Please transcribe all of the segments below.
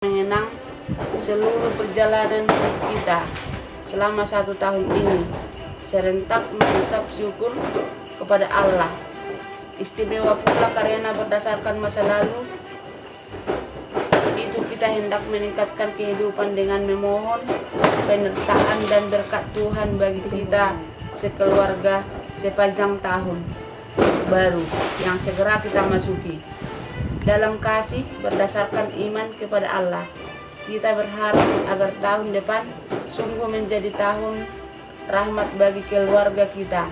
mengenang seluruh perjalanan kita selama 1 tahun ini, serentak mengucap syukur kepada Allah. Istimewa pula karena berdasarkan masa lalu itu kita hendak meningkatkan kehidupan dengan memohon penyertaan dan berkat Tuhan bagi kita sekeluarga sepanjang tahun baru yang segera kita masuki. Dalam kasih berdasarkan iman kepada Allah, kita berharap agar tahun depan sungguh menjadi tahun rahmat bagi keluarga kita.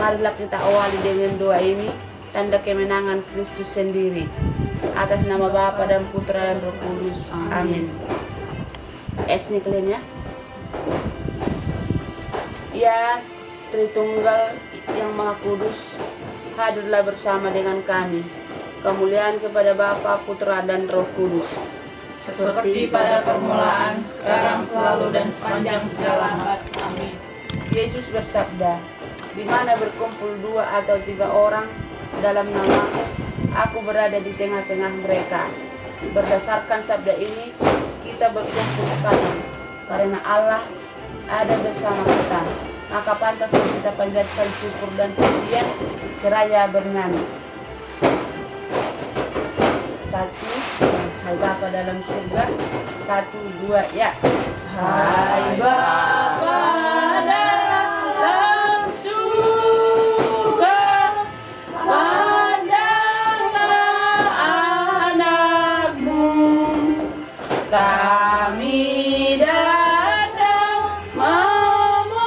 Marilah kita awali dengan doa ini, tanda kemenangan Kristus sendiri. Atas nama Bapa dan Putra dan Roh Kudus. Amin. Nih kalian ya. Ya, Tritunggal yang Maha Kudus, hadirlah bersama dengan kami. Kemuliaan kepada Bapa, Putra, dan Roh Kudus. Seperti pada permulaan, sekarang, selalu, dan sepanjang segala abad. Amin. Yesus bersabda, di mana berkumpul 2 atau 3 orang dalam nama-Ku, Aku berada di tengah-tengah mereka. Berdasarkan sabda ini, kita berkumpul sekarang, karena Allah ada bersama kita. Maka pantas kita panjatkan syukur dan pujian seraya bernyanyi. 1, Hai Bapa dalam surga. 1, 2, ya. Hai Bapa dalam surga, pandanglah anak-Mu, kami datang memohon,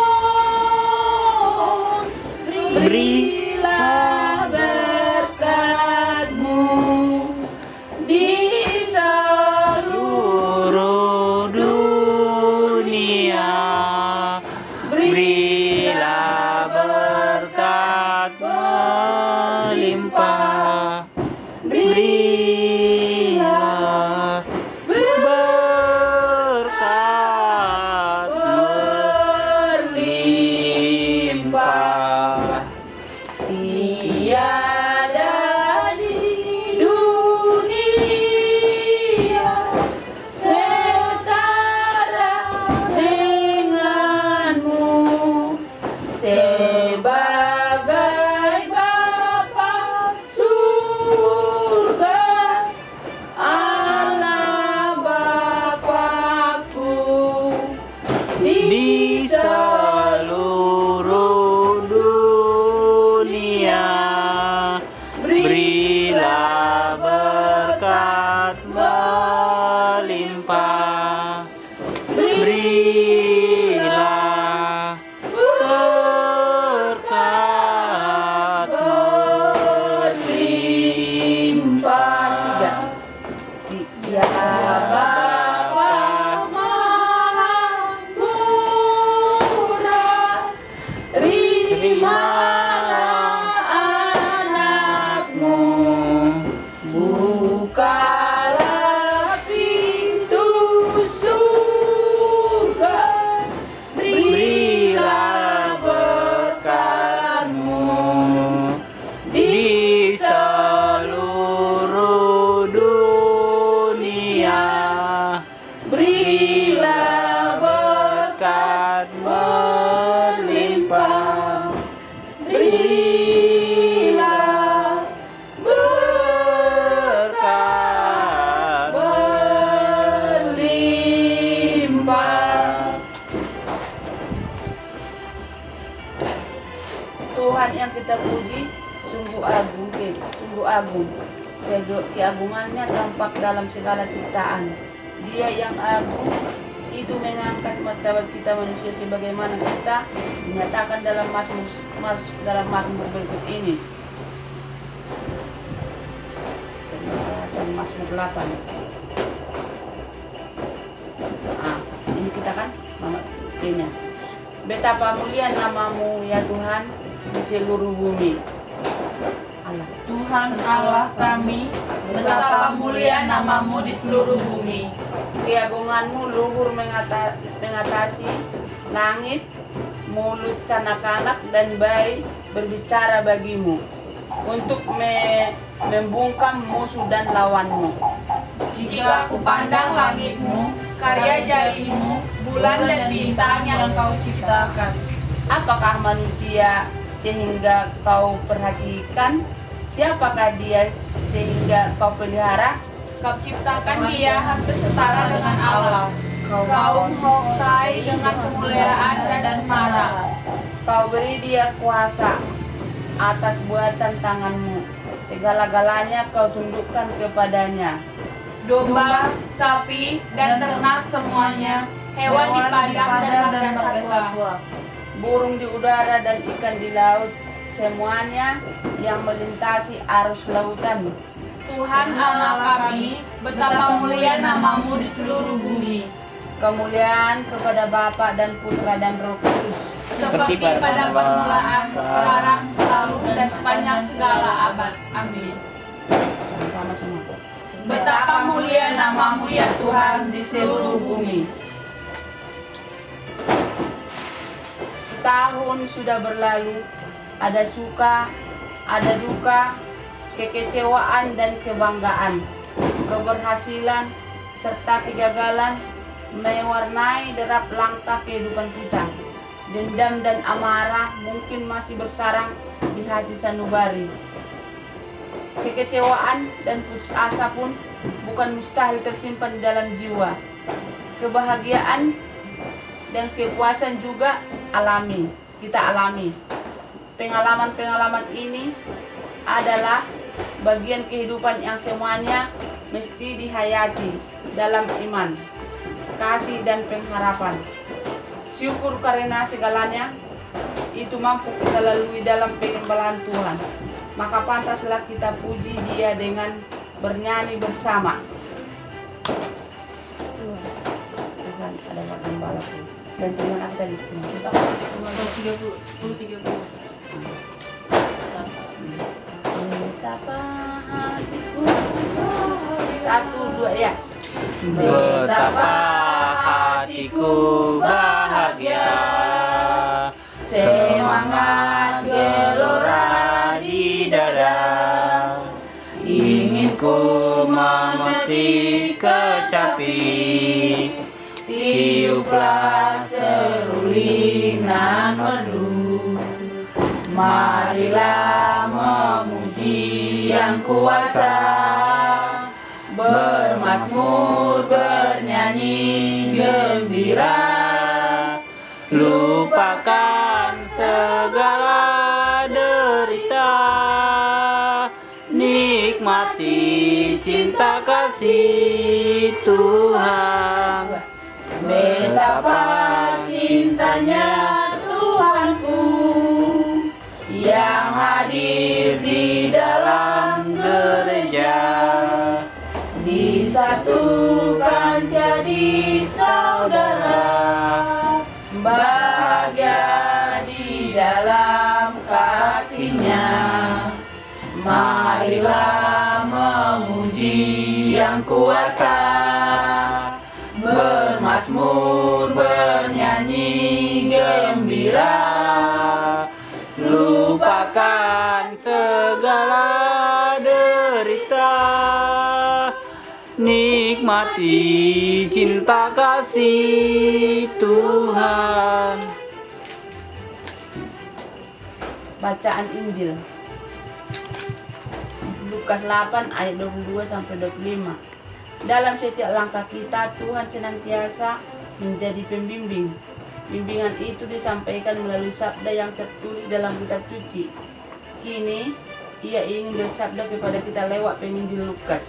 berilah berkat-Mu di seluruh dunia. Berilah berkat melimpah. Berilah berkat berlimpah. Tiada di dunia setara denganmu, sebagai Bapa surga, Allah Bapakku, di seluruh dunia. Berilah berkat melimpah. Berilah berkat melimpah. 3. Ya Bapa Maha Murah, terimalah anak-Mu, bukalah pintu surga, berilah berkat-Mu di seluruh dunia. Berilah berkat melimpah. Berilah berkat berlimpah. Tuhan yang kita puji sungguh agung, keagungannya tampak dalam segala ciptaan. Dia yang agung itu mengangkat martabat kita manusia sebagaimana kita dinyatakan dalam Mazmur berikut ini. Mazmur 8. Ini kita kan sama ini. Betapa mulia nama-Mu ya Tuhan di seluruh bumi. Allah. Tuhan Allah kami, betapa mulia nama-Mu di seluruh bumi. Keagungan-Mu luhur mengatasi langit, mulut kanak-kanak dan bayi berbicara bagi-Mu untuk membungkam musuh dan lawanmu. Jika kupandang langitmu, karya jarimu, bulan dan bintang yang kau ciptakan. Apakah manusia sehingga kau perhatikan? Siapakah dia sehingga kau pelihara? Kau ciptakan dia hampir setara dengan Allah. Kau menguasai dengan kemuliaan dan marah. Kau beri dia kuasa atas buatan tanganmu. Segala-galanya kau tundukkan kepadanya. Domba, sapi, dan ternak semuanya, hewan di padang dan marga satwa. Burung di udara dan ikan di laut, semuanya yang melintasi arus lautan. Tuhan Allah kami, betapa mulia namamu di seluruh bumi. Kemuliaan kepada Bapa dan Putra dan Roh Kudus. Seperti pada permulaan, sekarang, selalu, dan sepanjang segala abad. Amin. Sama semua. Betapa mulia namamu ya Tuhan di seluruh bumi. Setahun sudah berlalu, ada suka, ada duka, kekecewaan dan kebanggaan, keberhasilan serta kegagalan mewarnai derap langkah kehidupan kita. Dendam dan amarah mungkin masih bersarang di hati sanubari. Kekecewaan dan putus asa pun bukan mustahil tersimpan di dalam jiwa. Kebahagiaan dan kepuasan juga kita alami. Pengalaman-pengalaman ini adalah bagian kehidupan yang semuanya mesti dihayati dalam iman, kasih dan pengharapan. Syukur karena segalanya itu mampu kita lalui dalam pengembalaan Tuhan. Maka pantaslah kita puji Dia dengan bernyanyi bersama. Tuhan adalah gembalaku. Dan Tuhan apa tadi? Betapa hatiku. 1, 2 ya. Betapa hatiku bahagia, semangat gelora di dada. Ingin ku memetik kecapi, tiuplah seruling nan merdu. Marilah memuji yang kuasa, bermazmur, bernyanyi gembira, lupakan segala derita, nikmati cinta kasih Tuhan. Betapa cintanya Tuhanku yang hadir di dalam gereja, disatukan jadi saudara, bahagia di dalam kasih-Nya. Marilah memuji yang kuasa, bermazmur, bernyanyi gembira, lupakan segala derita, nikmati cinta kasih Tuhan. Bacaan Injil Lukas 8 ayat 22 sampai 25. Dalam setiap langkah kita, Tuhan senantiasa menjadi pembimbing. Bimbingan itu disampaikan melalui sabda yang tertulis dalam kitab suci. Kini, Ia ingin bersabda kepada kita lewat penginjil Lukas.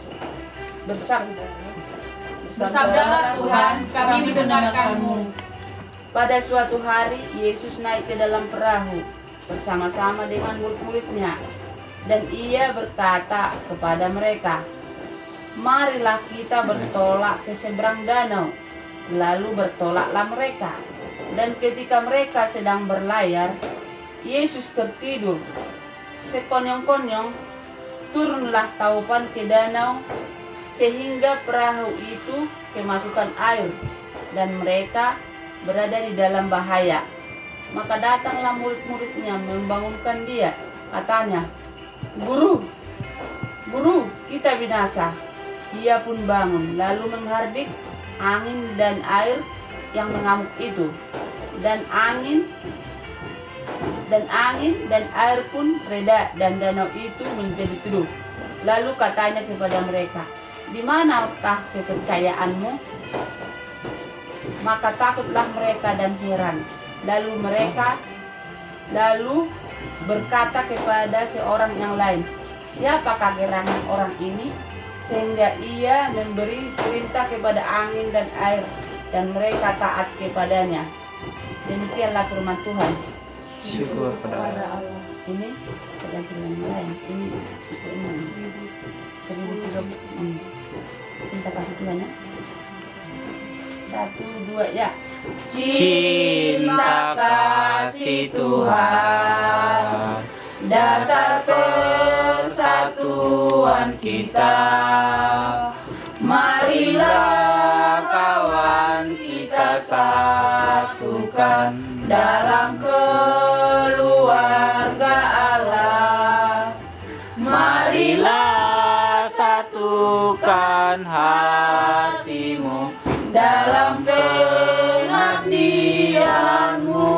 Bersabdalah Tuhan, kami mendengarkan-Mu. Pada suatu hari, Yesus naik ke dalam perahu bersama-sama dengan murid-muridnya. Dan Ia berkata kepada mereka, "Marilah kita bertolak ke seberang danau." Lalu bertolaklah mereka. Dan ketika mereka sedang berlayar, Yesus tertidur. Sekonyong-konyong turunlah taupan ke danau, sehingga perahu itu kemasukan air, dan mereka berada di dalam bahaya. Maka datanglah murid-muridnya membangunkan Dia. Katanya, "Guru, kita binasa." ia pun bangun, lalu menghardik angin dan air yang mengamuk itu. Dan angin dan air pun reda dan danau itu menjadi teduh. Lalu katanya kepada mereka, "Di manakah kepercayaanmu?" Maka takutlah mereka dan heran. Lalu berkata kepada seorang yang lain, "Siapakah gerangan orang ini sehingga ia memberi perintah kepada angin dan air dan mereka taat kepadanya?" Demikianlah firman Tuhan. Syukur pada Allah. Ini adalah firman yang lain. Ini 1030. Cinta kasih Tuhan ya. 1, 2 ya. Cinta kasih Tuhan, dasar persatuan kita. Marilah kawan kita satukan dalam keluarga Allah. Marilah satukan hatimu dalam pengabdianmu.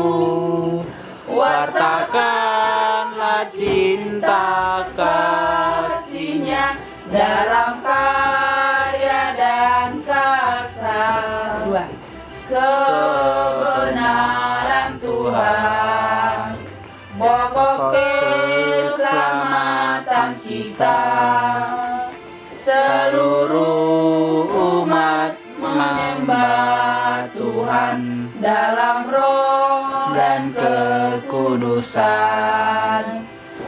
Wartakanlah cinta kasihnya dalam karya dan kasar. 2. Kebenaran Tuhan, pokok keselamatan kita. Seluruh umat menyembah Tuhan dalam roh dan kekudusan.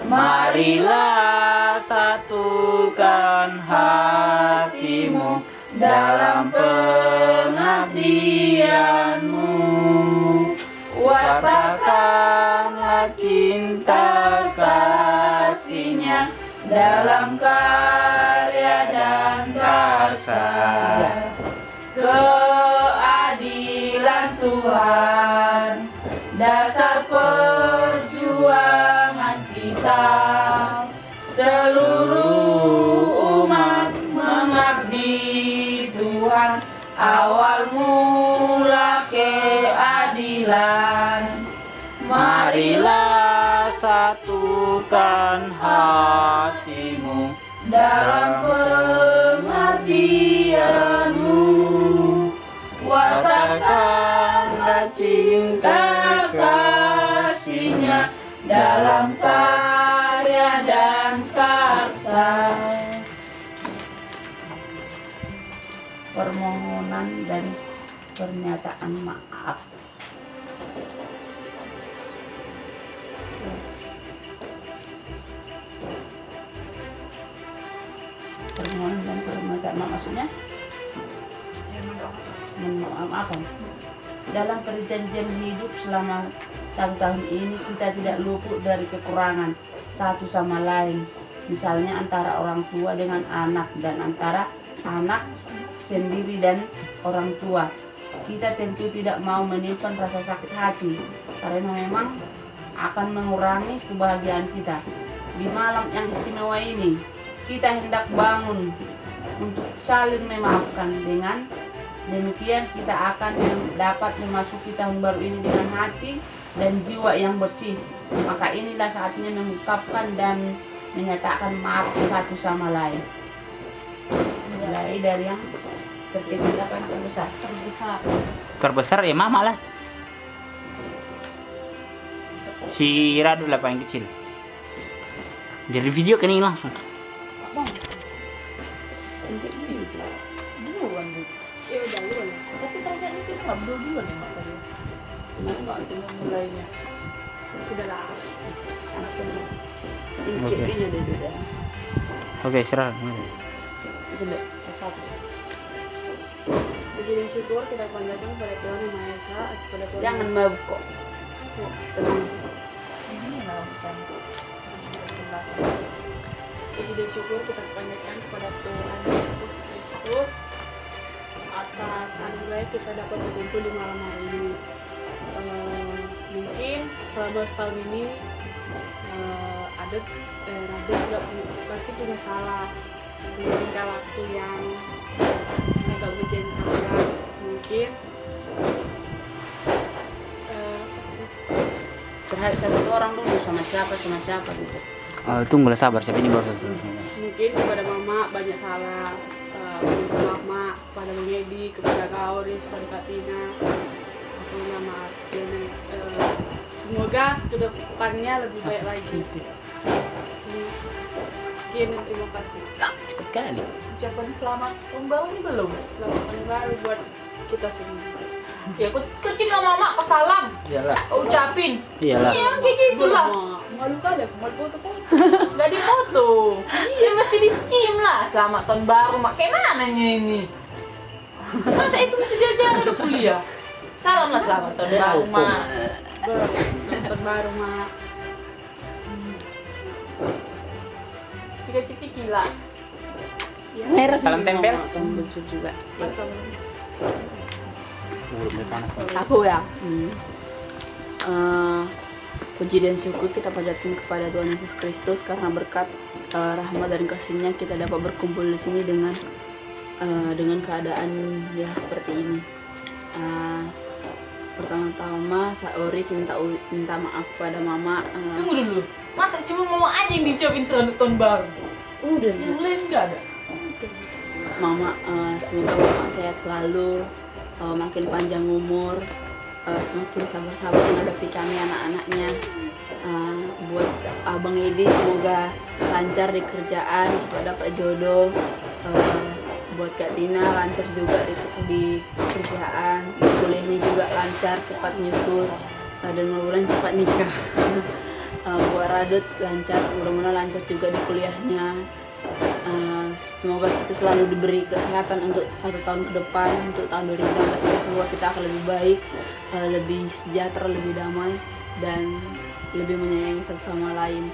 Marilah satukan hatimu dalam pengabdianmu. Wartakanlah cinta kasihnya dalam karya dan karsa. Keadilan Tuhan, dasar perjuangan kita. Seluruh umat mengabdi Tuhan, awal mula keadilan. Marilah satukan hatimu dalam pengabdianmu. Wartakanlah cinta kasihnya dalam karya dan karsa. Permohonan dan pernyataan maaf. Permohonan dan pernyataan maaf maksudnya memaafkan. Dalam perjanjian hidup selama 1 tahun ini kita tidak luput dari kekurangan satu sama lain. Misalnya antara orang tua dengan anak dan antara anak sendiri dan orang tua. Kita tentu tidak mau menyimpan rasa sakit hati karena memang akan mengurangi kebahagiaan kita. Di malam yang istimewa ini kita hendak bangun untuk saling memaafkan. Dengan demikian kita akan dapat memasuki tahun baru ini dengan hati dan jiwa yang bersih. Maka inilah saatnya mengungkapkan dan menyatakan maaf satu sama lain. Mulai dari yang terkecil apa yang terbesar? Terbesar ya mama lah. Si Radu lah paling kecil. Jadi video kan ini langsung. Tapi ternyata itu nggak berdua nih mak tadi. Kenapa itu mulainya? Sudahlah. Anak kedua. Incip ini udah. Oke, serah. Itu deh. Satu. Puji dan syukur kita panjatkan kepada Tuhan Yang Maha Esa, kepada Tuhan. Jangan mabuk kok. Tenang. Ini lah cantik. Puji dan syukur kita panjatkan kepada Tuhan Yesus Kristus atas anugerah kita dapat berkumpul di malam hari ini. Mungkin selama setahun ini Radit juga pasti punya salah, di tingkah waktu yang agak berjenjang mungkin. Curhat satu orang dulu sama siapa gitu. Tunggulah sabar, siapa ini baru selesai. Mungkin kepada mama banyak salah, minta maaf kepada Bang Edi, kepada Kak Auris, kepada Kak Tina, aku minta maaf sekian. Semoga kedepannya lebih baik lagi. Sekian dan terima kasih. Cepet kali. Ucapan selamat tahun baru ini belum? Selamat tahun baru buat kita semua. Ya, kecil sama mama, kau salam. Iyalah. Kau ucapin. Iyalah. Iya, kayak gitulah. Malu kali aku mau foto-foto. Nggak dipoto. Iya, mesti di-stream lah. Selamat tahun baru, mak. Kayak mananya ini? Masa itu mesti diajarin udah kuliah? Salam lah selamat tahun baru, mak. Selamat tahun baru, mak. Cipika-cipik gila. Merah Salam tempel. Tunggu juga. Belum panas. Aku ya. Puji dan syukur kita panjatkan kepada Tuhan Yesus Kristus karena berkat rahmat dan kasih-Nya kita dapat berkumpul di sini dengan keadaan ya seperti ini. Pertama-tama Saoris minta maaf pada mama. Tunggu dulu. Masa cuma mama aja yang diucapin selamat tahun baru? Udah Yang lain nggak ada? mama, semoga mama sehat selalu, makin panjang umur, semakin sabar-sabar menghadapi kami anak-anaknya. Buat Abang Edi semoga lancar di kerjaan, cepat dapat jodoh. Buat Kak Tina lancar juga di kerjaan, kuliahnya juga lancar, cepat nyusul, dan mudah-mudahan cepat nikah. Buat Radut lancar, mudah-mudahan lancar juga di kuliahnya. Semoga kita selalu diberi kesehatan untuk 1 tahun ke depan, untuk tahun 2016 ini semoga kita akan lebih baik, lebih sejahtera, lebih damai, dan lebih menyayangi satu sama lain.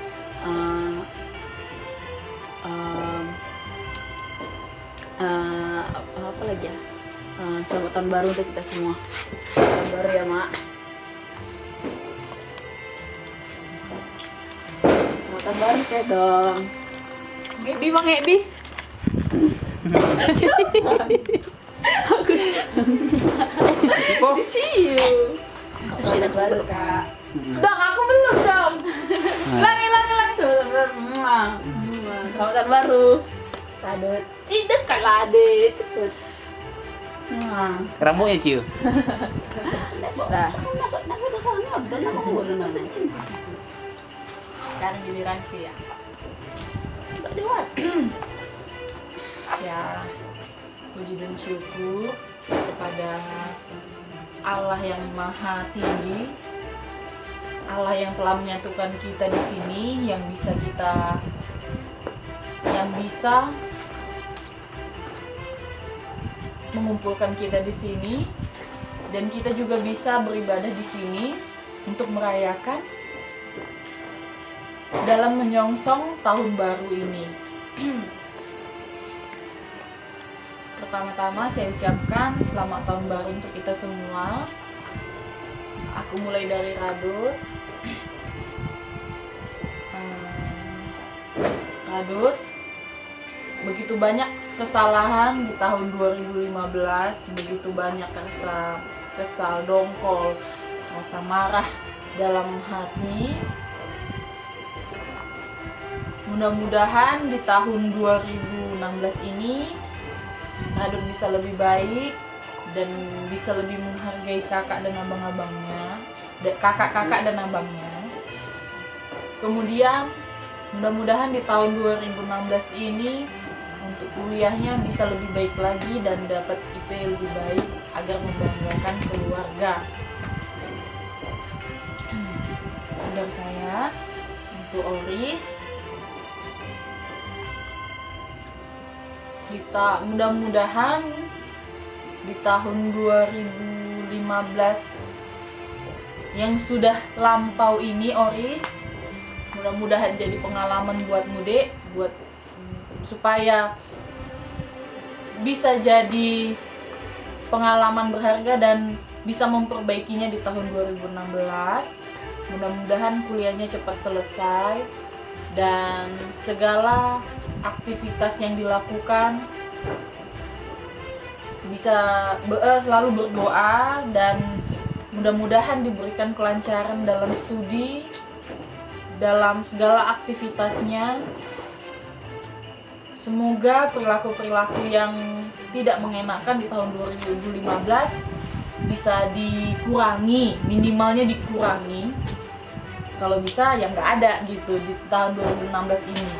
Apa lagi ya? Selamat tahun baru untuk kita semua. Tahun baru ya, Mak. Selamat tahun baru kayak dong. Edi, Bang Edi. Dicium. Sudah baru, Kak. Dong, aku belum dong. Lari. Selamat tahun baru. Radut. Dekat lah, Dek. Cepet. Rambutnya ciu. Dah. Sekarang giliranku ya. Enggak dewasa. Ya, puji dan syukur kepada Allah yang Maha Tinggi, Allah yang telah menyatukan kita di sini, yang bisa mengumpulkan kita di sini, dan kita juga bisa beribadah di sini untuk merayakan dalam menyongsong tahun baru ini. Pertama-tama saya ucapkan selamat tahun baru untuk kita semua. Aku mulai dari Radut. Radut, begitu banyak kesalahan di tahun 2015, begitu banyak rasa kesal, dongkol, rasa marah dalam hati. Mudah-mudahan di tahun 2016 ini Radut bisa lebih baik dan bisa lebih menghargai kakak dan abang-abangnya, kakak-kakak dan abangnya. Kemudian mudah-mudahan di tahun 2016 ini untuk kuliahnya bisa lebih baik lagi dan dapat IP lebih baik agar membanggakan keluarga. Dari saya untuk Auris, kita mudah-mudahan di tahun 2015 yang sudah lampau ini, Auris, mudah-mudahan jadi pengalaman buat Mude, buat supaya bisa jadi pengalaman berharga dan bisa memperbaikinya di tahun 2016. Mudah-mudahan kuliahnya cepat selesai dan segala aktivitas yang dilakukan, bisa selalu berdoa dan mudah-mudahan diberikan kelancaran dalam studi, dalam segala aktivitasnya. Semoga perilaku-perilaku yang tidak mengenakan di tahun 2015 bisa dikurangi, minimalnya dikurangi. Kalau bisa ya nggak ada gitu di tahun 2016 ini.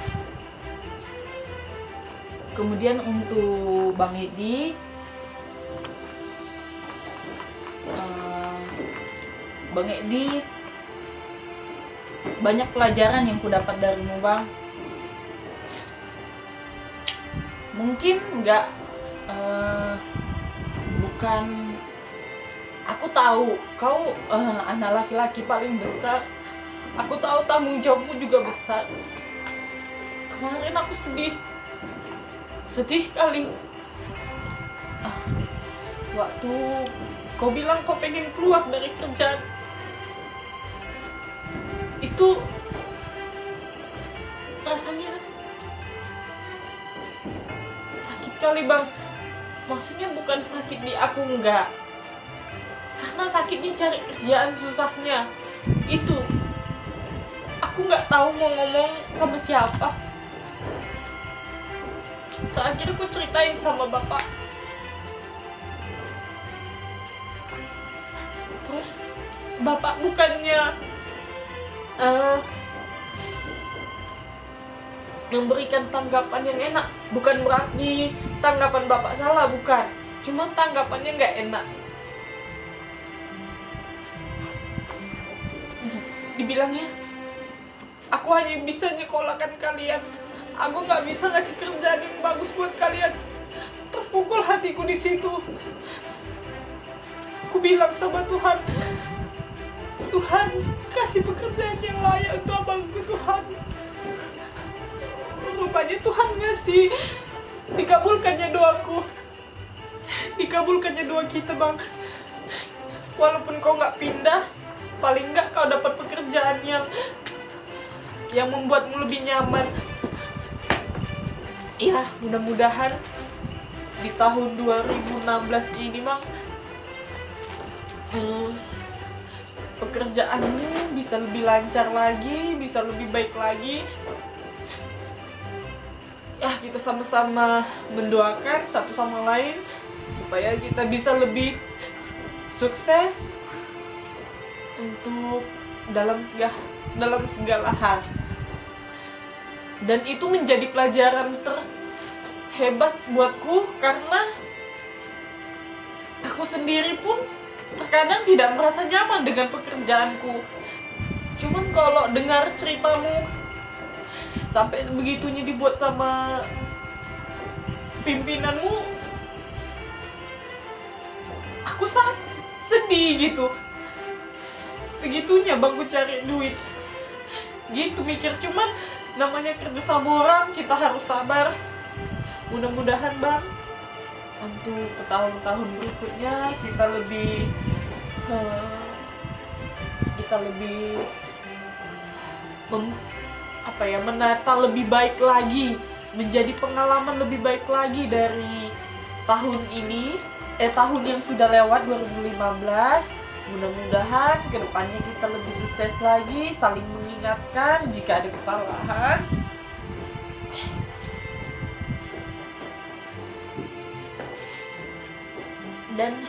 Kemudian untuk Bang Edi, Bang Edi, banyak pelajaran yang ku dapat darimu, Bang. Mungkin nggak, bukan, aku tahu kau anak laki-laki paling besar. Aku tahu tanggung jawabmu juga besar. Kemarin aku sedih kali. Waktu kau bilang kau pengen keluar dari kerjaan, itu rasanya sakit kali, Bang. Maksudnya bukan sakit di aku, enggak, karena sakitnya cari kerjaan susahnya itu. Aku nggak tahu mau ngomong sama siapa. Terakhir aku ceritain sama bapak. Terus bapak bukannya memberikan tanggapan yang enak. Bukan berarti tanggapan bapak salah, bukan. Cuma tanggapannya nggak enak. Dibilangnya, aku hanya bisa nyekolahkan kalian. Aku nggak bisa ngasih kerjaan yang bagus buat kalian. Terpukul hatiku di situ. Aku bilang sama Tuhan, Tuhan, kasih pekerjaan yang layak untuk abangku, Tuhan. Rupanya Tuhan ngasih. Dikabulkannya doaku. Dikabulkannya doa kita, Bang. Walaupun kau nggak pindah, paling nggak kau dapat pekerjaan yang membuatmu lebih nyaman. Ya, mudah-mudahan di tahun 2016 ini, Bang, pekerjaanmu bisa lebih lancar lagi, bisa lebih baik lagi. Ya, kita sama-sama mendoakan satu sama lain supaya kita bisa lebih sukses untuk dalam segala hal. Dan itu menjadi pelajaran terhebat buatku, karena aku sendiri pun terkadang tidak merasa nyaman dengan pekerjaanku. Cuman kalau dengar ceritamu sampai sebegitunya dibuat sama pimpinanmu, aku sangat sedih gitu. Segitunya Bang, ku cari duit gitu mikir. Cuman namanya kerja sama orang, kita harus sabar. Mudah-mudahan, Bang, untuk tahun-tahun berikutnya kita lebih menata lebih baik lagi, menjadi pengalaman lebih baik lagi dari tahun ini, tahun yang sudah lewat 2015. Mudah-mudahan kedepannya kita lebih sukses lagi, saling mengingatkan jika ada kesalahan. Dan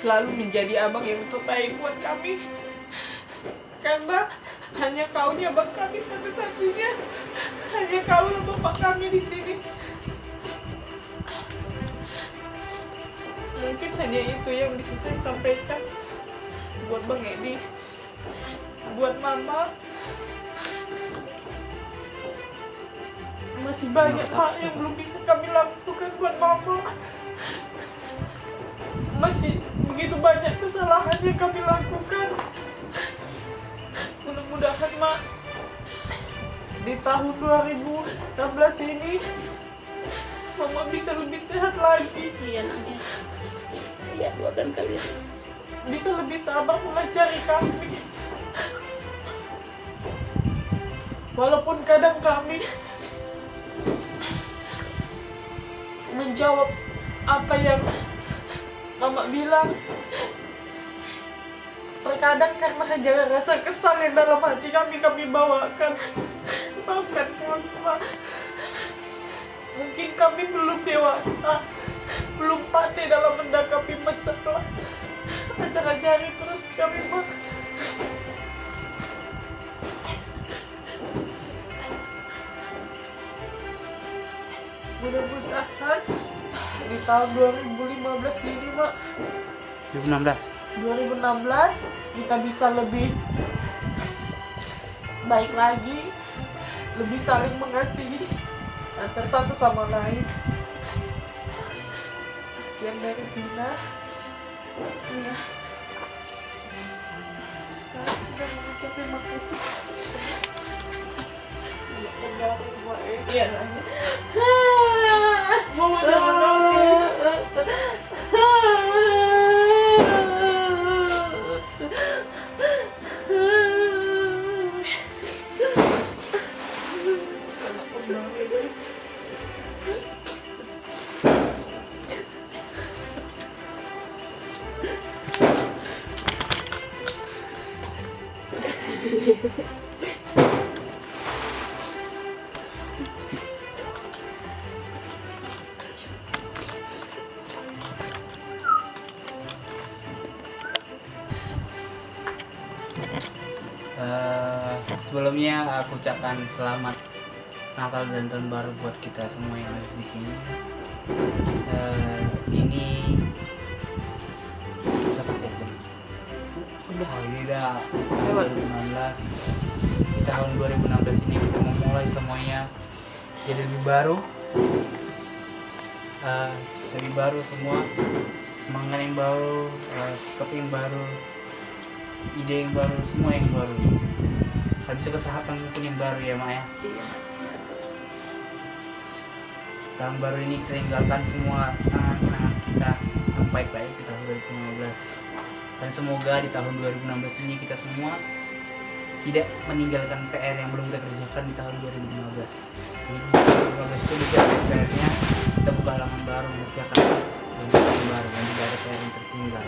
selalu menjadi abang yang terbaik buat kami. Karena hanya kaunya abang kami satu-satunya. Hanya kau yang bapak kami di sini. Mungkin hanya itu yang bisa saya sampaikan buat Bang Edi, buat Mama. Masih banyak hal yang belum bisa kami lakukan buat Mama. Masih begitu banyak kesalahan yang kami lakukan. Mudah-mudahan, Mak, di tahun 2016 ini Mama bisa lebih sehat lagi. Iya, anaknya. Iya, doakan kalian. Bisa lebih sabar mengajari kami. Walaupun kadang kami menjawab apa yang mama bilang. Terkadang karena hanya rasa kesal yang dalam hati kami bawakan. Maafkan kami, Pak. Mungkin kami belum dewasa, belum pandai dalam menanggapi masalah. Ajar-ajari terus kami, Pak. Mudah-mudahan di tahun 2015 ini, Mak, 2016. 2016 kita bisa lebih baik lagi, lebih saling mengasihi antar satu sama lain. Sekian dari Tina. Iya. Sudah mengucap terima kasih. Iya. Mau Sebelumnya aku ucapkan selamat Natal dan Tahun Baru buat kita semua yang ada di sini. Ini berapa sih? Ini udah 2016. Di tahun 2016 ini kita memulai semuanya jadi lebih baru. Lebih baru semua, semangat yang baru, sikap yang baru, ide yang baru, semua yang baru. Habis kesehatan pun yang baru ya, Mak ya. Tahun baru ini kita tinggalkan semua kenangan-kenangan kita yang baik-baik di tahun 2015. Dan semoga di tahun 2016 ini kita semua tidak meninggalkan PR yang belum kita kerjakan di tahun 2015. Jadi 2015 itu bisa PR-nya kita buka halaman baru, mengerjakan halaman baru dan tidak ada PR yang tertinggal.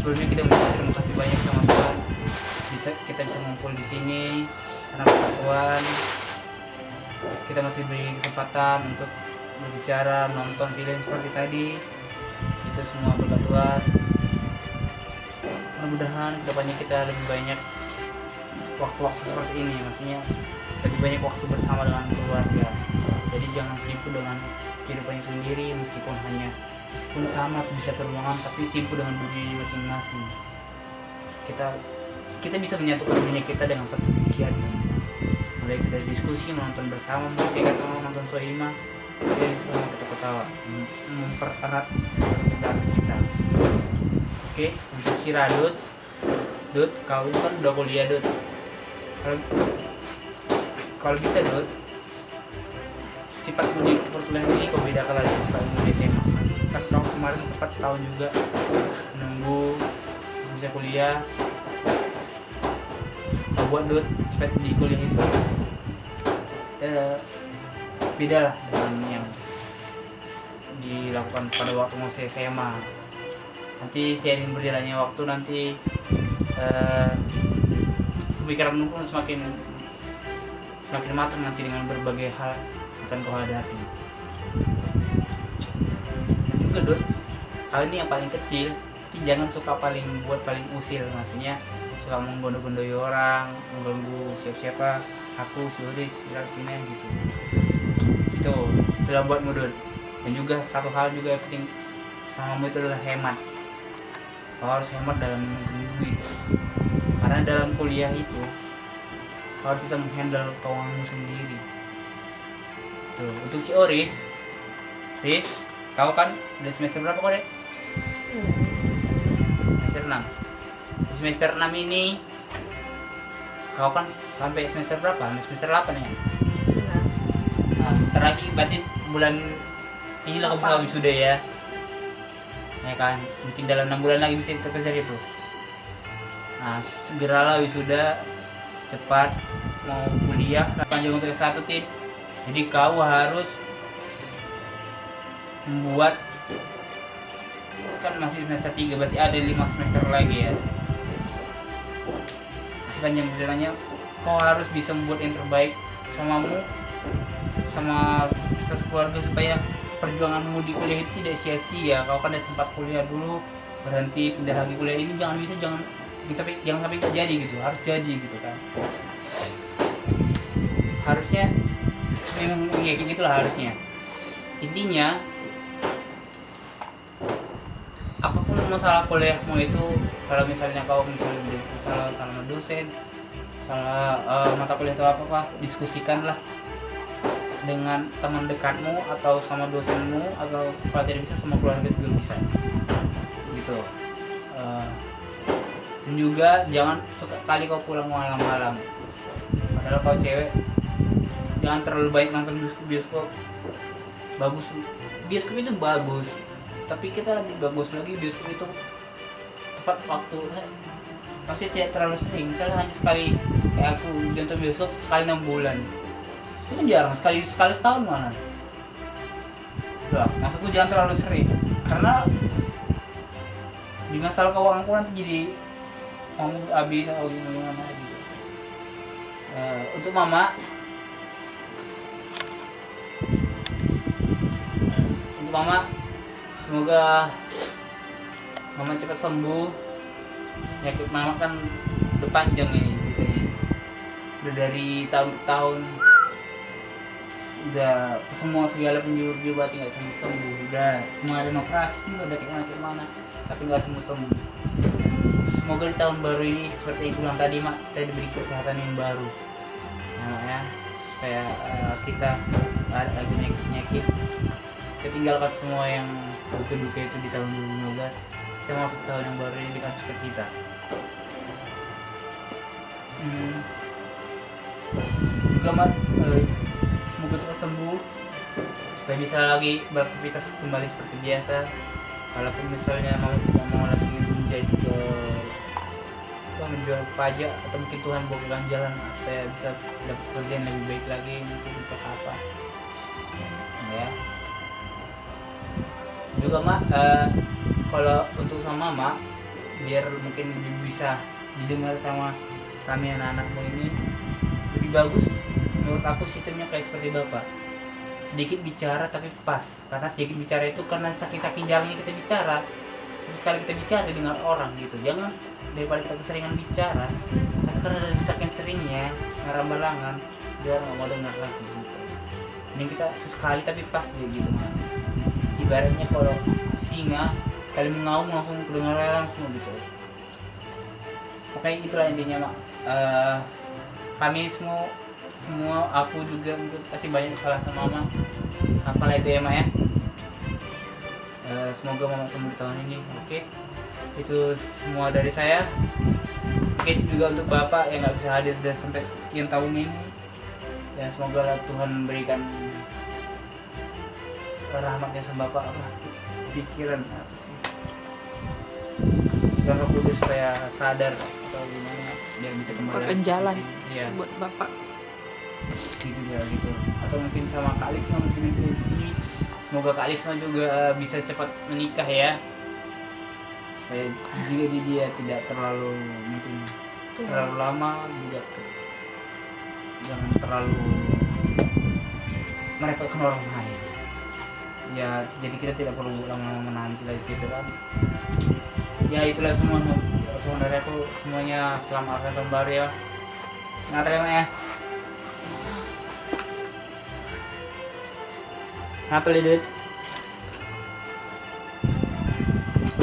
Sebelumnya kita mengucapkan terima kasih banyak sama Tuhan. Kita bisa ngumpul di sini karena Tuhan kita masih beri kesempatan untuk berbicara, nonton film seperti tadi. Itu semua berkat Tuhan. Mudah-mudahan kedepannya kita lebih banyak waktu-waktu seperti ini, maksudnya lebih banyak waktu bersama dengan keluarga. Jadi jangan sibuk dengan kehidupannya sendiri, meskipun sama di satu ruangan, tapi sibuk dengan dunia masing-masing. Kita bisa menyatukan dunia kita dengan satu kegiatan, mulai dari diskusi, menonton bersama, mungkin kata nonton Sohima, kita bisa ketawa-ketawa, mempererat kegiatan kita. Oke, untuk si Radut, kau itu kan udah kuliah, Dut. Kalau bisa, Dut, sifat mudik perkuliahan ini kau bedakan lagi sifat mudik SMA. Kan kau kemarin sempat setahun juga menunggu bisa kuliah. Kau buat, Dut, sifat di kuliah itu beda lah dengan yang dilakukan pada waktu masih SMA. Nanti seiring berjalannya waktu, nanti pemikiranmu pun semakin matang nanti dengan berbagai hal akan kau hadapi. Dan juga, Dut, hal ini yang paling kecil, tapi jangan suka paling usil, maksudnya suka menggondo-gondoi orang, mengganggu siapa-siapa, aku, Suris, Rafina gitu. Itu telah buat Dut. Dan juga satu hal juga yang penting samamu itu adalah hemat. Kau harus hemat dalam menggunakan duit, karena dalam kuliah itu kau harus bisa menghandle keuanganmu sendiri. Tuh, untuk si Riz, kau kan udah semester berapa kau, Dek? Semester 6. Di semester 6 ini kau kan sampai semester berapa? Semester 8 ya? Nah, bentar lagi berarti bulan ini lah kau bisa wisuda ya. Ya kan, mungkin dalam 6 bulan lagi bisa terkejar itu. Nah, segeralah wisuda, cepat mau kuliah. Lanjut untuk S1, Tin. Jadi kau harus membuat, kan masih semester 3, berarti ada 5 semester lagi ya. Masih panjang perjalanannya, kau harus bisa membuat yang terbaik samamu, sama kita sekeluarga, supaya perjuanganmu di kuliah itu tidak sia-sia. Kau kan udah sempat kuliah dulu, berhenti pindah lagi kuliah, ini jangan sampai nggak jadi gitu, harus jadi gitu kan. Harusnya memang ya kayak gitulah harusnya. Intinya apapun masalah kuliahmu itu, kalau misalnya kau masalah sama dosen, masalah mata kuliah atau apa, diskusikanlah dengan teman dekatmu atau sama dosenmu, atau kalau tidak bisa sama keluarga juga bisa gitu. Dan juga jangan suka kali kau pulang malam-malam, padahal kau cewek. Jangan terlalu baik nonton bioskop. Bagus, bioskop itu bagus, tapi kita lebih bagus lagi bioskop itu tepat waktu. Pasti tidak terlalu sering, misalnya hanya sekali. Kayak aku nonton bioskop sekali 6 bulan, itu kan jarang. Sekali setahun mana. Udah, maksudku jangan terlalu sering, karena di masalah keuanganku nanti jadi uang habis atau gimana gitu. Untuk mama semoga mama cepat sembuh. Penyakit mama kan udah panjang ini ceritanya, udah dari tahun ke tahun, udah semua segala penjuru diobati nggak sembuh, udah kemarin operasi juga udah kayak mana tapi nggak sembuh. Semoga di tahun baru ini seperti yang bilang tadi mak, kita diberi kesehatan yang baru ya, supaya kita nggak ada lagi penyakit. Kita tinggalkan semua yang duka-duka itu di tahun 2015. Kita masuk tahun yang baru ini dengan sukacita. Juga mat, semoga cepat sembuh, supaya bisa lagi beraktivitas kembali seperti biasa. Kalaupun misalnya mau tidak mau lagi menjadi menjual pajak, atau mungkin Tuhan bukakan jalan supaya bisa dapat kerjaan lebih baik lagi, mungkin untuk apa ya. Juga mak, kalau untuk sama mak, biar mungkin lebih bisa didengar sama kami anak-anakmu ini, lebih bagus menurut aku sistemnya kayak seperti bapak, sedikit bicara tapi pas. Karena sedikit bicara itu karena saking jarangnya kita bicara, sekali kita bicara dengar orang gitu. Jangan daripada kita keseringan bicara, karena dari saking seringnya ngarambalangan dia nggak mau dengar lagi gitu. Ini kita sesekali tapi pas dia gitu mak. Ibaratnya kalau singa kali mengaum langsung kedengaran langsung gitu. Pokoknya itulah intinya mak. Kami semua aku juga pasti banyak salah sama mama. Apalah itu ya mak ya. Semoga mama sembuh tahun ini. Oke. Itu semua dari saya. Oke, juga untuk bapak yang nggak bisa hadir dan sampai sekian tahun ini. Ya semoga Tuhan memberikan rahmatnya sama bapak, pikiran apa sih, Roh Kudus supaya sadar atau gimana biar bisa kembali Bukan jalan ya buat bapak. gitu ya gitu. Atau mungkin sama Kak Lisma, mungkin ini semoga Kak Lisma juga bisa cepat menikah ya, supaya juga dia tidak terlalu mungkin terlalu lama, juga jangan terlalu merepotkan orang lain ya. Jadi kita tidak perlu lama-lama menanti lagi gitu kan ya. Itulah semua dari aku, semuanya selamat tahun baru ya. Natal ya. Natal ya, Ded.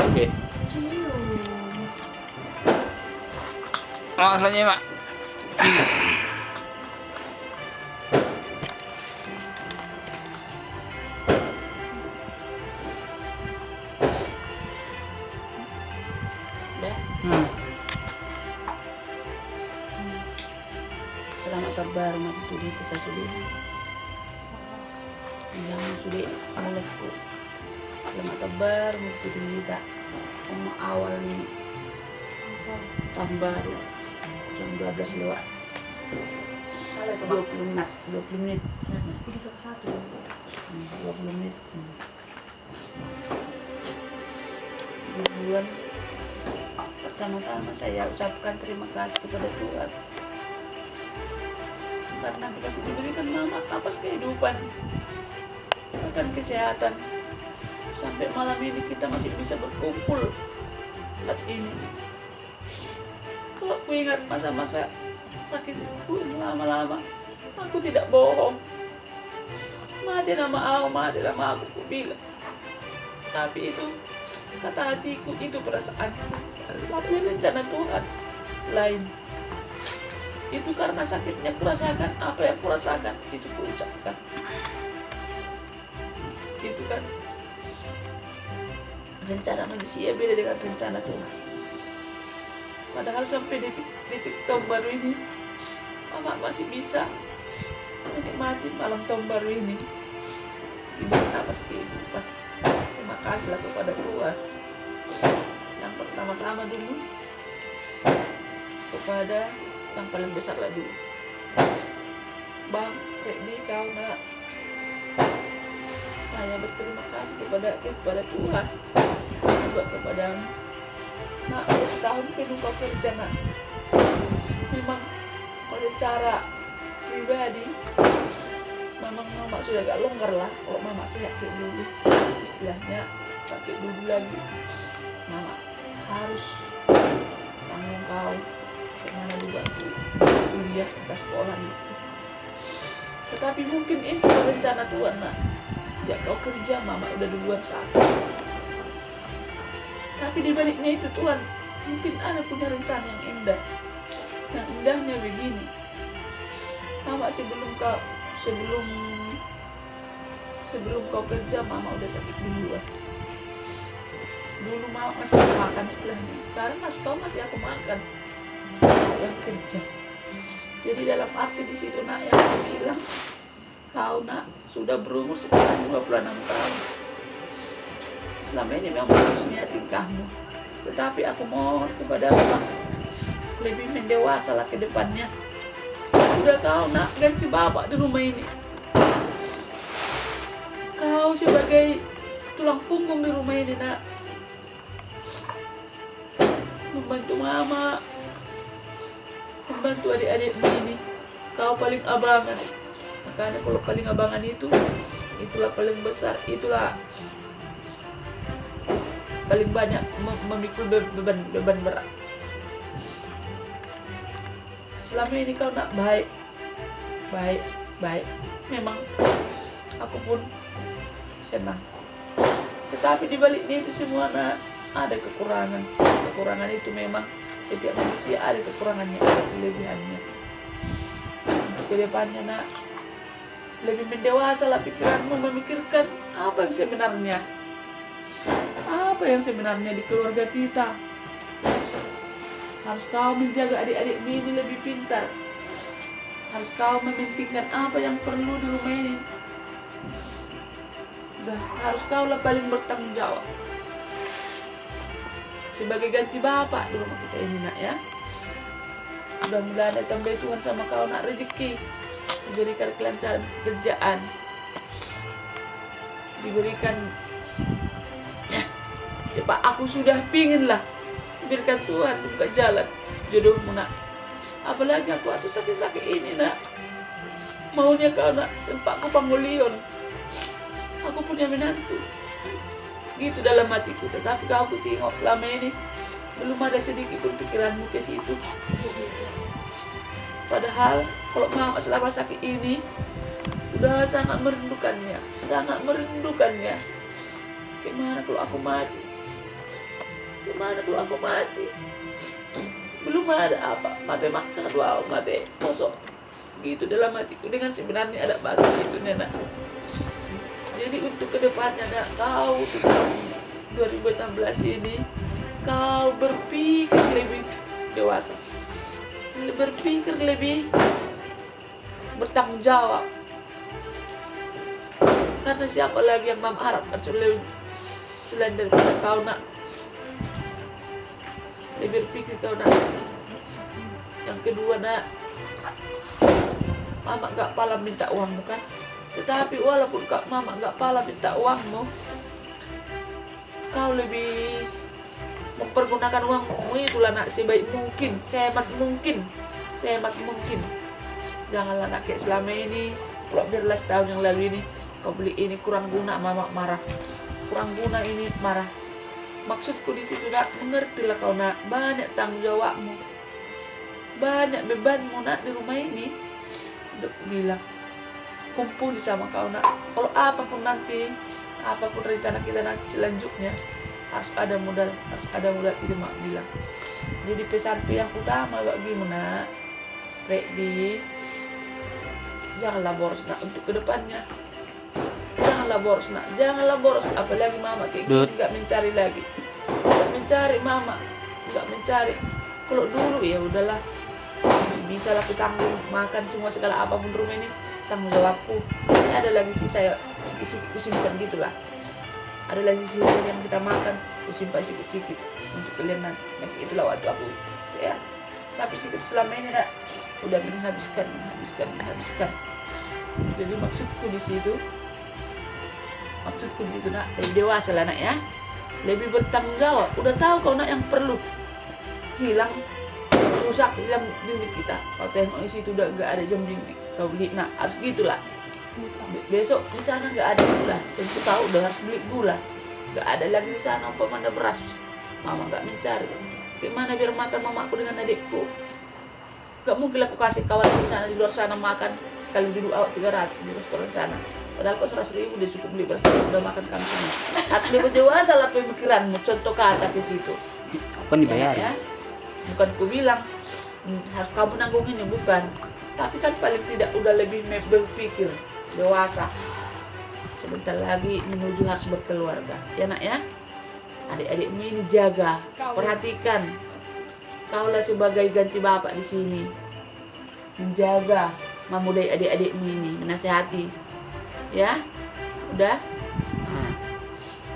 Oke. Oh, selanjutnya, Mak. Selamat kabar matutuli sa sulit. Yang sulit mulutku. Selamat kabar matutuli tak awal ni tahun baru jam 12 lewat 20 menit. Jadi satu-satu. 20 menit. Duluan. Pertama-tama saya ucapkan terima kasih kepada Tuhan karena masih diberikan mama napas kehidupan, bahkan kesehatan, sampai malam ini kita masih bisa berkumpul saat ini. Kalau aku ingat masa-masa sakitku lama-lama, aku tidak bohong. Mati nama aku, aku bilang. Tapi itu kata hatiku, itu perasaanku. Tapi rencana Tuhan lain. Itu karena sakitnya kurasakan apa yang kurasakan, itu kuucapkan. Itu kan rencana manusia beda dengan rencana Tuhan. Padahal sampai titik tahun baru ini, mama masih bisa menikmati malam tahun baru ini. Tidak napas kehidupan. Terima kasihlah kepada Tuhan. Yang pertama-tama dulu kepada yang paling besar lah dulu. Bang, Reddy, kau nak, saya berterima kasih kepada Tuhan, juga kepadamu. Nak, setahun penuh kau kerja, nak. Memang pada cara pribadi, mama sudah agak longgar lah. Kalau mama sehat kayak dulu, istilahnya pakai dulu lagi. Mama harus tanggung kau kemana juga kuliah ke sekolah itu. Tetapi mungkin itu rencana Tuhan, nak. Sejak kau kerja, mama udah duluan sakit. Tapi dibaliknya itu Tuhan mungkin ada punya rencana yang indah. Yang indahnya begini, mama sebelum kau kerja, mama udah sakit duluan. Dulu mama masih makan setelahnya, sekarang kau masih aku makan yang kerja. Jadi dalam arti di situ, nak, yang aku bilang, kau, nak, sudah berumur sekitar 26 tahun. Selama ini memang bagusnya tingkahmu, tetapi aku mohon kepada Allah lebih mendewasa lah ke depannya. Sudah kau, nak, ganti bapak di rumah ini. Kau sebagai tulang punggung di rumah ini, nak, membantu mama, membantu adik-adikmu ini. Kau paling abangan. Makanya kalau paling abangan itulah paling besar, itulah paling banyak memikul beban berat. Selama ini kau, nak, baik. Memang aku pun senang. Tetapi di baliknya itu semua, nak, ada kekurangan. Kekurangan itu memang setiap manusia ada kekurangannya, ada kelebihannya. Untuk kedepannya, nak, lebih mendewasa lah pikiranmu, memikirkan apa yang sebenarnya di keluarga kita. Harus kau menjaga adik-adikmu ini lebih pintar. Harus kau mementingkan apa yang perlu di rumah ini. Dan harus kau lah paling bertanggung jawab sebagai ganti bapak di rumah kita ini, nak, ya. Mudah-mudahan ada tambah Tuhan sama kau, nak, rezeki, diberikan kelancaran pekerjaan, diberikan cepat. Aku sudah pingin lah diberikan Tuhan buka jalan jodohmu, nak. Apalagi aku sakit-sakit ini, nak. Maunya kau, nak, sempat ku panggulion. Aku punya menantu. Gitu dalam hatiku, tetapi kau aku tengok selama ini belum ada sedikit pun pikiranmu ke situ. Padahal kalau mama selama sakit ini udah sangat merindukannya. Gimana kalau aku mati? Belum ada apa, mati makan doa, mati kosong. Gitu dalam hatiku, dengan sebenarnya ada baru itu, nak. Jadi untuk kedepannya, nak, kau 2016 ini kau berpikir lebih dewasa, berpikir lebih bertanggung jawab. Karena siapa lagi yang mama harapkan selain daripada kau, nak. Lebih berpikir kau, nak. Yang kedua, nak, mama gak pala minta uangmu, kan. Tetapi walaupun Kak Mama nggak pala minta uangmu, kau lebih mempergunakan uangmu itulah nak sebaik mungkin, sehemat mungkin. Janganlah nak kayak selama ini, 12 tahun yang lalu ini, kau beli ini kurang guna, Mama marah. Kurang guna ini marah. Maksudku di situ nak, mengertilah kau nak, banyak tanggung jawabmu, banyak bebanmu nak di rumah ini. Udah bilang, kumpul sama kau nak. Kalau apapun nanti, apapun rencana kita nanti selanjutnya, harus ada modal itu mak bilang. Jadi pesanku yang utama bagimu nak, Rekdi, janganlah boros nak untuk kedepannya. Janganlah boros, apalagi Mama kayak gini nggak mencari lagi, nggak mencari Mama, nggak mencari. Kalau dulu ya udahlah, masih bisa lah aku tanggung makan semua segala apapun rumah ini, tanggung jawabku. Ini ada lagi sisa ya, sikit-sikit kusimpan gitulah. Ada lagi sisa yang kita makan, kusimpan sikit-sikit untuk kalian nanti. Masih itulah waktu aku sehat. Tapi sikit selama ini udah menghabiskan. Jadi maksudku di situ nak, lebih dewasa lah nak ya, lebih bertanggung jawab. Udah tahu kau nak yang perlu hilang, rusak, hilang dinding kita. Kau tengok di situ udah nggak ada jam dinding, kau beli nak, harus gitulah. Besok di sana nggak ada gula, tentu tahu udah harus beli gula. Nggak ada lagi di sana umpamanya beras, Mama nggak mencari. Gimana biar makan mamaku dengan adikku? Nggak mungkin aku kasih kawan di sana, di luar sana makan sekali duduk awak 300 di restoran sana. Padahal kok 100.000 dia cukup beli beras, udah makan kami semua. Harus lebih dewasa lah pemikiranmu, contoh kata ke situ. Kan dibayar Ya, bukan ku bilang harus kamu nanggung ini, bukan. Tapi kan paling tidak udah lebih berpikir dewasa. Sebentar lagi menuju harus berkeluarga, ya nak ya. Adik-adikmu ini jaga, perhatikan. Kaulah sebagai ganti bapak di sini, menjaga, memudai adik-adikmu ini, menasihati, ya. Udah,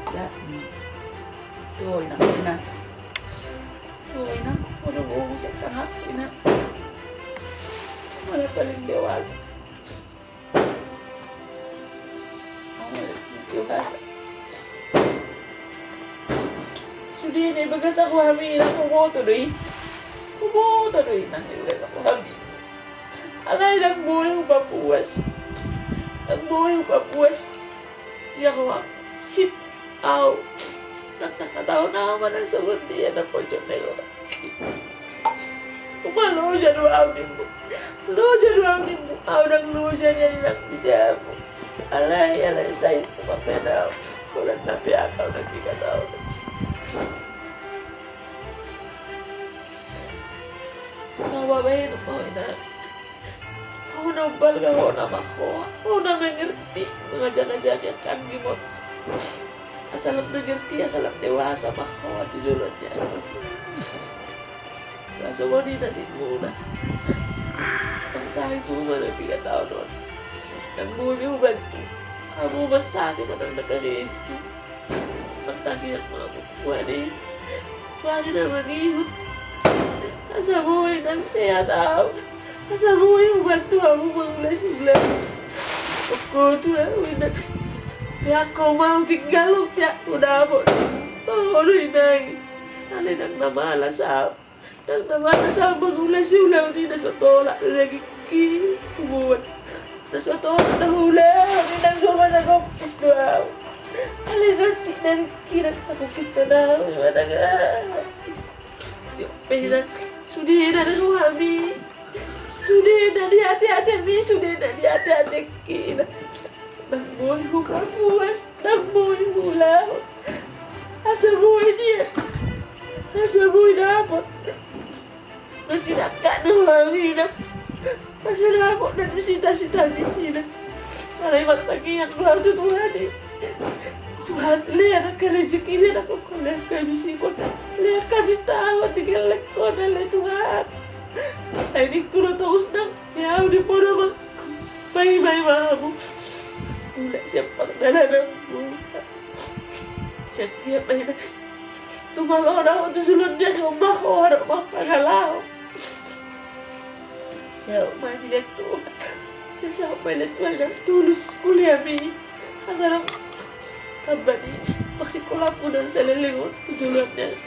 udah. Tuh, Ina. Tuh, Ina, udah bohong setengah, Ina. Malah paling dewasa. Dewasa. Sudah ini bagas aku hamil, aku boto doi. Nanti bagas aku hamil. Alay lang buhay ko papuas. Ang buhay ko papuas. Di ako sip out. Nagtakataon na ako ng sagot niya na po siya nilo. Kumalo siya nuwamin mo. Ako nang lusa niya nilang bidya mo. Alay, sa'yo kumapena ako. Kulang na piyakaw na kikataon. Nawabayin mo, ina. Ako nabal ka ako naman ko. Ako na mengerti. Mga jaga-jaga kami mo. Asalam mengerti, asalam dewasa mako at tulad niya. Kaso mo din nasin muna. Ang sabi ko man ang pigataw doon. Nagmuli mo ba ito? Amo masakit at ang nakalit ko. Pagtagi ang mga bukuha niya. Bakit na mag-ihot? Asa buhay ng siya tao. Asa buhay mo ba ito? Amo mga lasing-lang. Ako ito na. Pihak kau mau tinggal lo, pihak ko na mo. Oh, Rinay. Alay nang namalas ako. Nang namalas ako mag-ulaw-ulaw ni nasotolak na lagi kumuwan. Nasotolak na hulaw. Rinang guman na kumpis ko ako. Alay nang chinan kinat ako kita na ako. Iwana nga. Pwede na. Sudah na kami. Sudah na di hati-hati mi. Sudah na di hati-hati kita. Nang buhay ko kapuas, nang buhay ko lang. Asa buhay niya. Asa buhay dapat. Masinaka na mahina. Masinaka na nasita-sita niya. Malay matagi ang lahat ng Tuhan eh. Tuhan, lihat ka rezeki niya na kung lihat kami sikot. Lihat kami setahun tinggal lekon na Tuhan. Ay di ko na taos na. Yaw di po naman. Bye-bye mamu. Wala siya pagdala ng buka. Siya kaya pa yun. Tumalaw na ako tusulod niya kung bako harap ang pagalaw. Siya umani na Tuhan. Saya sampai lihat tulus kuliah mi. Asal kabar ni pasti kolapu dan selilingut tujuannya.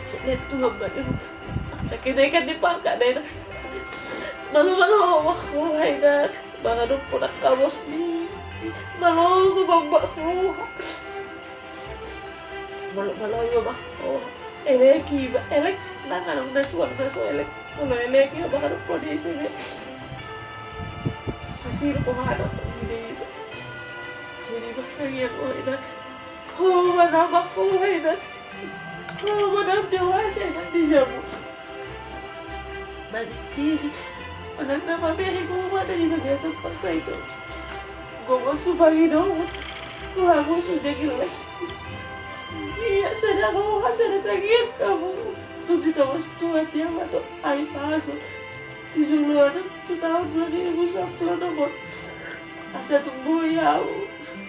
Saya lihat tuh kabar ni. Nakinaikan di pangkat deh. Malu-malu wah wahai dan bang aduh punak kabos ni. Malu bang ko. Malu-malu yo bah. Oh, eleki ba elek nangan nasuan nasu elek. Malu eleki ba aduh kondisi ni. Hasil ko hanap ini. Jadi bahagia ko ina. Oh, mana ko ina. Oh, mana dewasa ina di jamu. Nanti anak nama beri gua dari bagian seperti itu. Gua subagi dong. Gua sudah gila. Iya, sadar gua sadar lagi kamu. Tuh tahu tua dia atau air pasuk. Di Zuluan tu tahun 2001 nomor. Asa tunggu ya.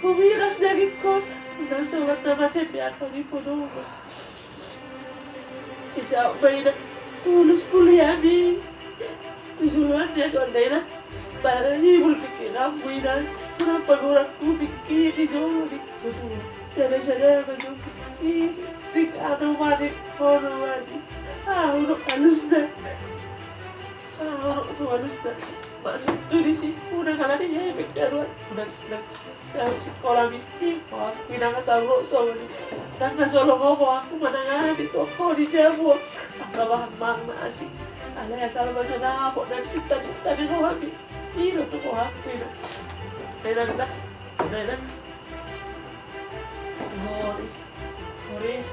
Kumiras dari kot. Dan sahabat nama saya aku di Podong. Sisa bayi tulus kuliah di Zuluan dia kondena. Barang ni berpikir aku ini. Kenapa aku pikir di Jawa di Podong. Saya macam di anu mati kono mati. Urut halus dah. Urut tu halus dah. Maksud tu di situ udah kalah dia berjalan. Udah sekolah miti. Pindah ke Solo Solo. Dan ke Solo bawa aku menengah di toko di Jawa. Aku bahan makna asik. Alay asal baca nabok dan sita-sita di bawah ni. Itu tu kau aku ini. Nenek. Morris,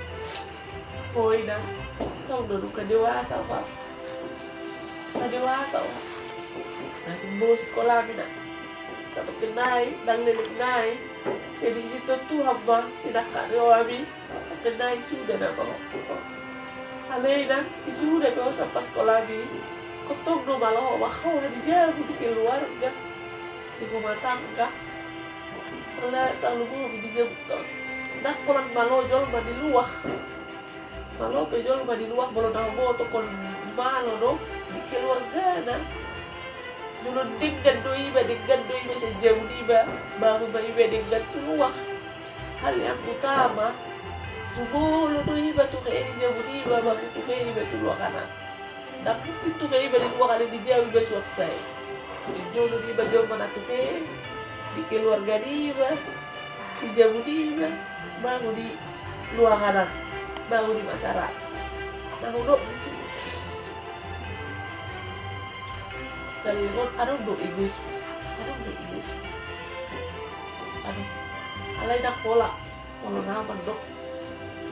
boy dah. Kau dulu ke dewasa pak. Ke dewasa pak. Nasi bos sekolah mina. Satu kenai, dan lelek nai. Jadi situ tu hamba sidak kat dewabi. Kenai sudah dah bawa. Alay dah, sudah kau sampai sekolah ni. Kotong no malah wahau di jauh di keluarga. Di rumah tangga. Kalau tak lupa di jauh. Nak kolang malo jol ma di luah. Malo pe jol ma di luah bolo na mo to kon malo no di keluarga na. Dulu diggan do iba sa jauh iba baru ba iba diggan luah. Hal yang utama subuh do iba to kay jauh iba baru to kay iba to luah kana. Dapat itu kay iba di luah kana di jauh iba suaksay. Di jol do iba jol mana to kay di keluarga iba. Di jauh iba baru di luar kanan, baru di masyarakat. Nah, duduk di sini. Telepon, aduh duduk iblis, aduh, alai nak pola, kalau nama dok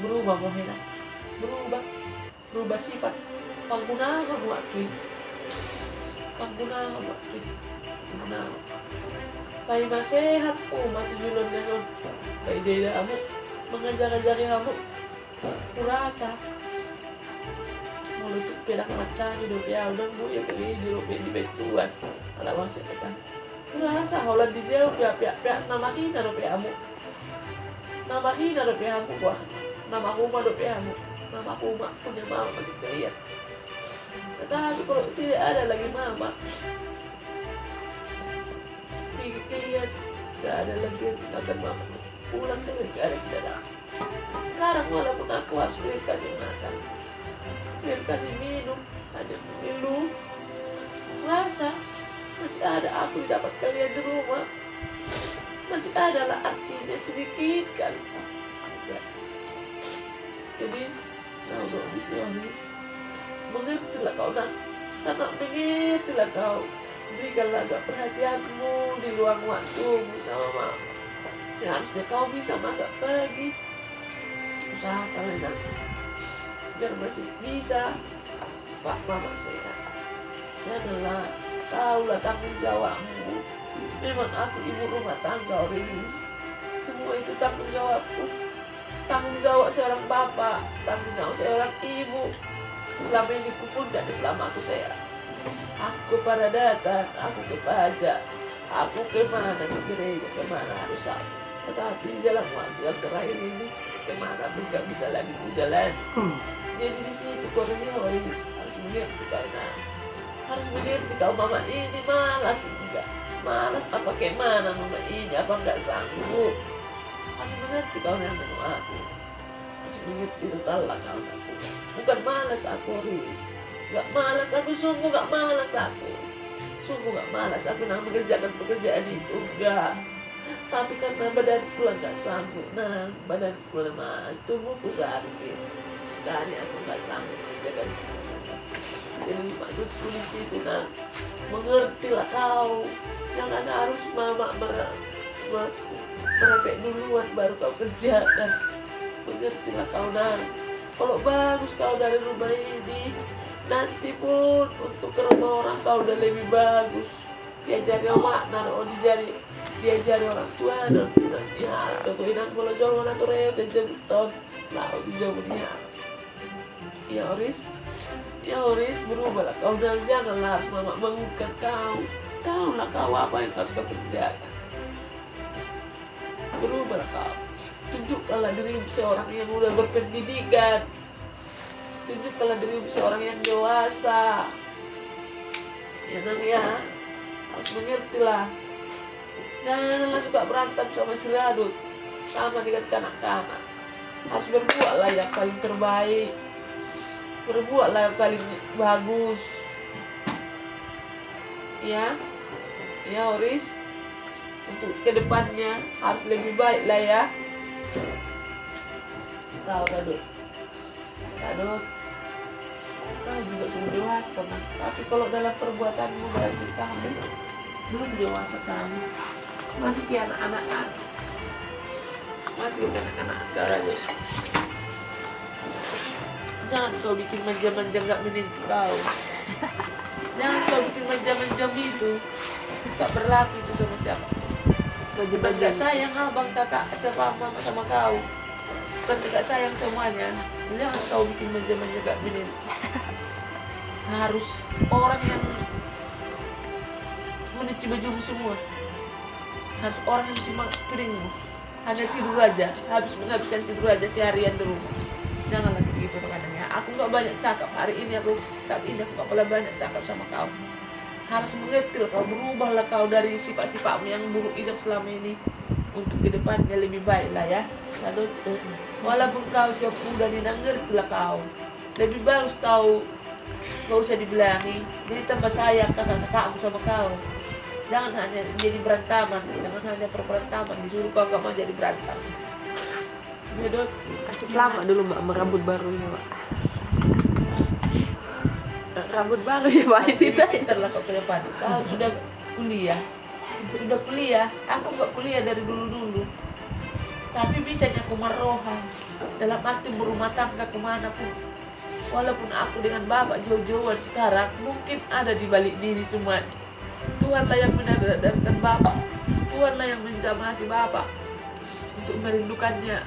berubah mohena, berubah sifat, pengguna buat tweet, Pai masehat mati julon dengan pai dia kamu mengajar-ajari kamu kurasa mulut pedak macam hidup ya udah bu ya kali hidup di betuan ala masih kata kurasa holan di jauh pihak nama kita do kamu buah nama aku mah do kamu nama aku mah punya mama masih kalian tetapi kalau tidak ada lagi mama kalian gak ada lagi yang tinggalkan mama pulang dengan gak ada sekarang walaupun aku harus kasih makan kasih minum ada minum rasa masih ada aku dapat kalian di rumah masih ada lah artinya sedikit kan ya. Jadi kalau bisa mengertilah kau nak sangat mengertilah kau berikanlah agak perhatianmu di luang waktumu sama mama. Seharusnya kau bisa masak pagi. Usahakan enak. Biar masih bisa. Pak mama sehat. Janganlah kaulah tanggung jawabmu. Memang aku ibu rumah tangga ini. Semua itu tanggung jawabku. Tanggung jawab seorang bapak. Tanggung jawab seorang ibu. Selama ini ku pun dan selama aku sehat. Aku pada datang, aku ke pajak, aku kemana ke gereja, kemana harus aku. Tetapi jalan waktu yang terakhir ini, kemana pun gak bisa lagi berjalan. Jadi di situ Cornelius harus mengerti karena Harus mengerti kau mama ini malas enggak. Malas apa kayak mana mama ini, apa enggak sanggup. Harus mengerti kau yang dengan aku. Harus mengerti total lah kau aku. Bukan malas aku, Riz. Gak malas aku, sungguh gak malas aku. Sungguh gak malas aku nak mengerjakan pekerjaan itu, enggak. Tapi karena badanku lah gak sanggup, nah badanku lah mas, tubuhku sakit. Dari aku gak sanggup mengerjakan itu. Jadi maksudku di situ, nah mengertilah kau. Jangan harus mama merepek duluan baru kau kerjakan. Mengertilah kau, nah. Kalau bagus kau dari rumah ini, nanti pun untuk ke rumah orang kau udah lebih bagus. Diajari makna, diajari orang tua, nanti ya, contohin aku kalau jauh mana tuh reo, tahun lalu di jauh dia. Ya Oris, berubahlah kau, dan janganlah harus mama mengukat kau. Tahulah kau apa yang harus kau kerjakan. Berubahlah kau. Tunjukkanlah dirimu seorang yang udah berpendidikan. Tunjukkanlah dirimu seorang yang dewasa. Ya Nang ya, harus mengertilah. Janganlah suka berantem sama si Radut, sama dengan kanak-kanak. Harus berbuatlah yang paling terbaik. Berbuatlah yang paling bagus. Ya Oris, untuk kedepannya harus lebih baik lah ya. Kau Radut, kau juga sudah dewasa kan? Tapi kalau dalam perbuatanmu berarti kamu belum dewasa kamu. Masih kayak anak-anak. Masih kayak anak-anak Radut. Jangan kau bikin manja-manja gak menentu kau. Jangan kau bikin manja-manja itu. Tak berlaku itu sama siapa. Bagi-bagi sayang abang, kakak, siapa mama sama kau. Bukan tidak sayang semuanya. Jangan kau bikin manja-manja gak menentu. Harus orang yang mencuci bajumu semua. Harus orang yang simak piringmu. Hanya tidur aja, menghabiskan tidur aja seharian di rumah. Janganlah begitu makanya. Aku gak banyak cakap hari ini, saat ini aku gak boleh banyak cakap sama kau. Harus mengerti kau, berubahlah kau dari sifat-sifatmu yang buruk itu selama ini. Untuk ke depannya lebih baik lah ya. Lalu, walaupun kau siap muda nih, ngertilah kau. Lebih bagus kau gak usah dibilangi. Jadi tambah sayang kakak-kakakmu sama kau. Jangan hanya jadi berantaman, jangan hanya perberantaman, disuruh kau gak mau jadi berantem. Dot, Kasih selamat dulu Mbak merambut barunya Mbak. Rambut baru ya Mbak. Pintar-pintarlah kau ke depan. Kau sudah kuliah, aku gak kuliah dari dulu-dulu. Tapi bisanya aku merohan, dalam arti berumah tangga kemanapun. Walaupun aku dengan bapak jauh-jauhan sekarang, mungkin ada di balik diri semuanya. Tuhanlah yang mendadarkan bapak, Tuhanlah yang menjamah hati bapak untuk merindukannya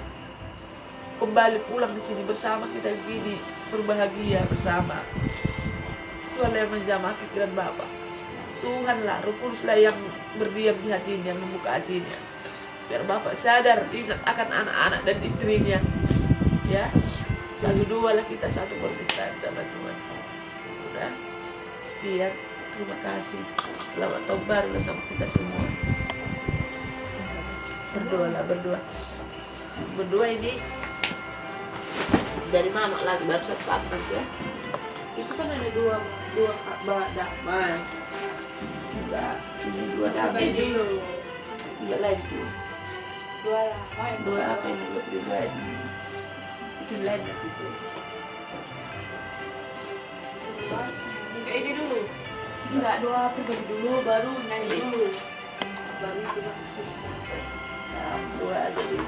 kembali pulang di sini bersama kita begini, berbahagia bersama. Tuhanlah yang menjamah pikiran bapak. Tuhanlah, Roh Kuduslah yang berdiam di hatinya, membuka hatinya. Biar bapak sadar, ingat akan anak-anak dan istrinya. Ya, 1-2 lah kita satu permintaan sama Tuhan. Udah, sekian. Terima kasih. Selamat tahun baru sama kita semua. Berdoa ini dari mama lagi baru satu ya. Itu kan ada dua damai. Ini 2 damai dulu. 3 lagi. 2 apa yang dulu pribadi. Itu lain itu. Kayak ini dulu. Enggak, 2 pribadi dulu, baru nyanyi dulu. Baru itu masuk. 2 aja dulu.